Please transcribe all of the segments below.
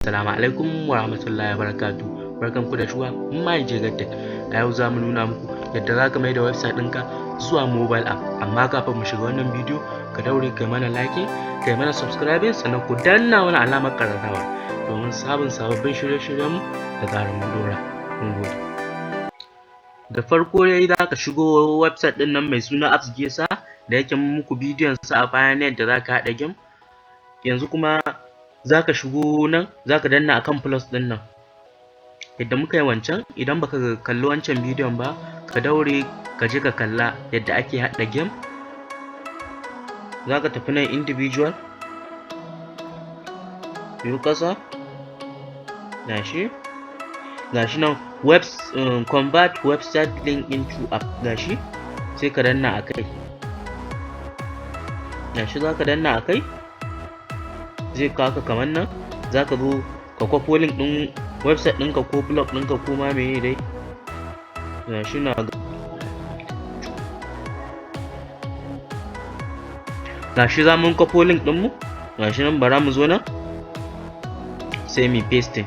Assalamu alaikum wa rahmatullahi wa barakatuh. Barkanku da shuwa Yadda. A yau za mu nuna muku yadda za ka mai da website ɗinka zuwa mobile app. Amma kafin mu shiga wannan bidiyo, ka daure kai mana like, kai mana subscribing, sannan ku danna wani alamar ƙararrawa domin sababbin shirye-shiryenmu da zarar mun dora. Mun gode. Da farko dai za ka shigo website ɗin nan mai suna apps gesa da yake muku bidiyon sa a bayan yadda za ka haɗa game. Yanzu kuma za ka shigo nan, za ka danna akan plus ɗin nan yadda muka yi wancan. Idan baka kalli wancan bidiyon ba, ka daure ka je ka kalla yadda ake haɗa game. Za ka tafi nan individual, biyu ƙasa, gashi nan convert website link into app, gashi sai ka danna a kai. Gashi za ka danna a kai, zai kawo ka kamar nan. Za ka zo ka kwafo link ɗin website ɗinka ko blog ɗinka ko ma meye dai. Gashi na gashi za mun kwafo link ɗinmu. Gashi nan, bara mu zo nan sai mu paste.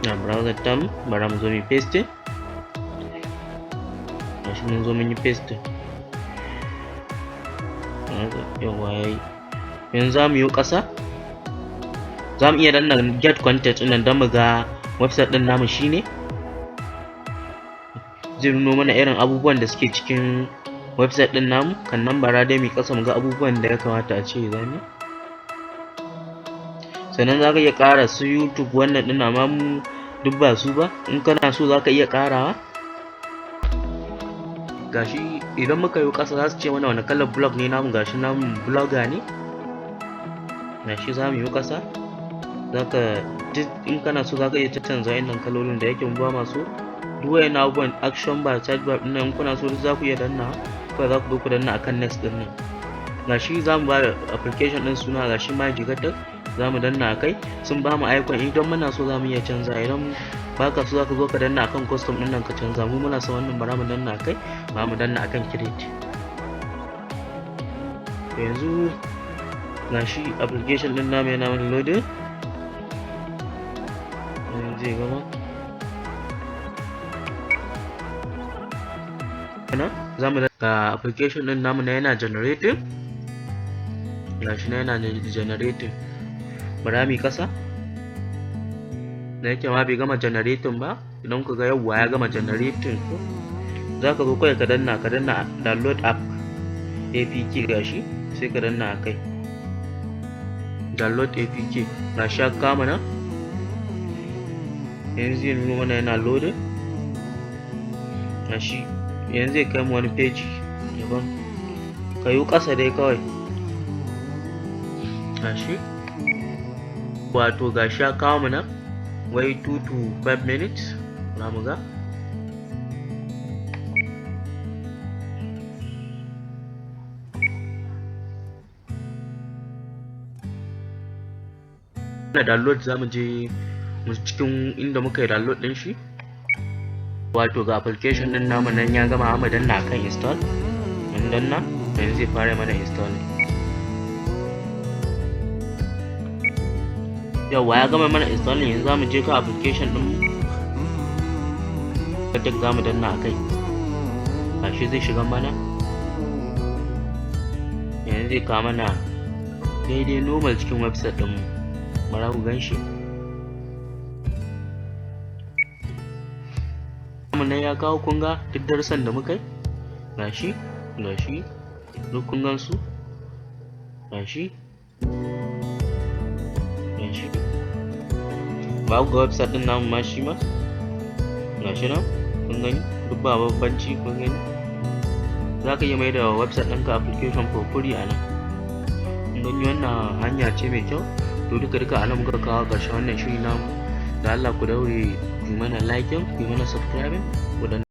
Na browser tam, bara mu zo mu paste. Gashi mun zo mun yi paste. Yawa yayi. Yanzu za mu yi ƙasa, za mu iya danna get content ɗin nan don mu ga website ɗin namu shine zai nuno mana irin abubuwan da suke cikin website ɗin namu. Kan nan bara dai mu ƙasa mu ga abubuwan da ya kamata a ce za mu. Sannan za ka iya ƙara su YouTube wannan ɗin, amma mu duk ba su ba. In kana so za ka iya ƙarawa. Gashi idan muka yi ƙasa za su ce mana wani kalar blog ne namu. Gashi namu blogger ne. Gashi za mu yi ƙasa, in kana so za ka iya canza wa'innan kalolin da yake mu ba masu. Duk wa'innan abubuwan action bar, chat bar ɗin nan, in kuna so duk za ku iya danna. Kawai za ku zo ku danna akan next ɗin nan. Gashi za mu ba da application ɗin suna, gashi Yadda, za mu danna a kai. Sun ba mu icon, idan muna so za mu iya canza. Idan ba ka so za ka zo ka danna akan custom ɗin nan ka canza. Mu muna son wannan, bara mu danna a kai, ba mu danna akan create. Yanzu gashi application ɗin namu yana wani loading, zai gama. Za mu ga application ɗin namu na yana generating. Gashi na yana generating. Bara mu ƙasa, da yake ma bai gama generating ba. Idan ku ga yawwa ya gama generating, za ka zo kawai ka danna download app apk. Gashi sai ka danna a kai download apk. Na sha kama nan, yanzu zai nuna mana yana loading. Gashi yanzu zai kai mu wani page daban. Ka yi ƙasa dai kawai. Gashi wato gashi ya kawo mu nan, wai 2 to 5 minutes. Za mu ga na download. za mu je cikin inda muka yi download ɗin shi. Wato ga application ɗin namu nan ya gama. mu danna akan install. Mun danna, yanzu zai fara mana installing. Yawwa ya gama mana installing. Yanzu za mu je ka application ɗin mu, duk za mu danna a kai. Gashi zai shiga mana. Yanzu zai kawo mana daidai normal cikin website ɗin mu. Bara ku gan shi. Nan ya kawo, kun ga duk darasan da muka yi. Gashi duk kun gan su. Gashi ba ku ga website ɗin namu ma shi ma. Gashi nan kun gani, duk ba bambanci. Kun gani, za ka iya mai da website ɗinka application for free a nan. Kun gani, wannan hanya ce mai kyau. To duka a nan muka kawo ƙarshen wannan shiri namu. Da Allah ku daure ku mana like, ku mana subscribe, ku danna